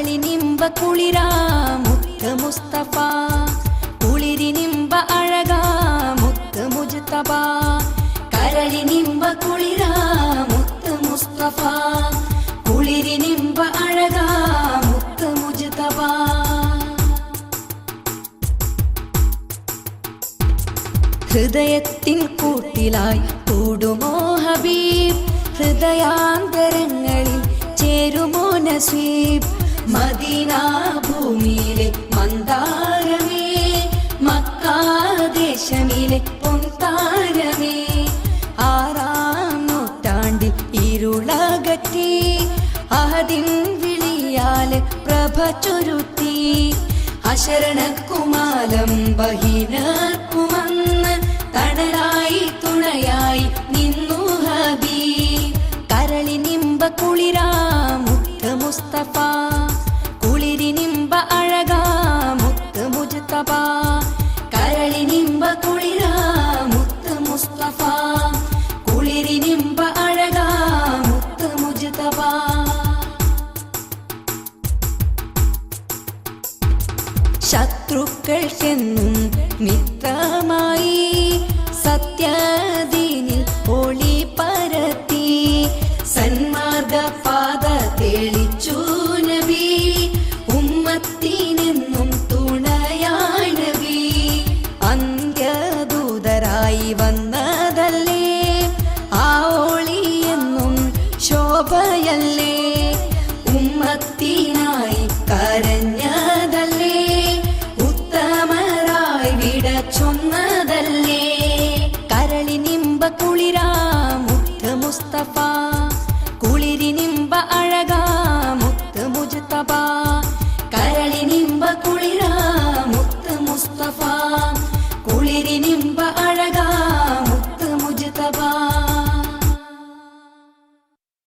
കരളിനിമ്പ കുളിരാ മുത്ത് മുസ്തഫ കുളിരിനിമ്പ അഴകാ മുത്ത് മുജ്തബ കരളിനിമ്പ കുളിരാ മുത്ത് മുസ്തഫ കുളിരിനിമ്പ അഴകാ മുത്ത് മുജ്തബ ഹൃദയത്തിൻ കൂട്ടിലായി കൂടുമോ ഹബീബ് ഹൃദയാന്തരങ്ങളിൽ ചേരുമോ നസീബ് മദീന ഭൂമിയിലെ മന്ദാരമേ മക്കാദേശമിലെ പൊൻതാരമേ ആറാം നൂറ്റാണ്ടിൽ ഇരുളകറ്റി അഹദിൻ വിളിയാൽ പ്രഭ ചുരുത്തി അശരണക്കുമാലം ബഹിനർക്കുമന്ന് തണലായി തുണയായി നിന്നു ഹബീബ് കരളിനിമ്പ കുളിരാ മുത്ത് മുസ്തഫ കുളിരിനിമ്പ അഴകാ മുത്ത് മുജ്തബ കരളിനിമ്പ കുളിരാ മുത്ത് മുസ്തഫ കുളിരിനിമ്പ അഴകാ മുത്ത് മുജ്തബ ശത്രുക്കൾക്കെന്നും മിത്രമായി സത്യദീനിൽ ഒളി പരത്തി സന്മാർഗ പാത തെളിച്ചു നബി ഉമ്മത്തിനെന്നും തുണയായി നബി അന്ത്യദൂതരായി വന്നതല്ലേ ആ ഒളിയെന്നും ശോഭയല്ലേ ഉമ്മത്തിനായി കരഞ്ഞതല്ലേ ഉത്തമരായി വിട ചൊന്നതല്ലേ കരളിനിമ്പ കുളിരാ മുത്ത് മുസ്തഫ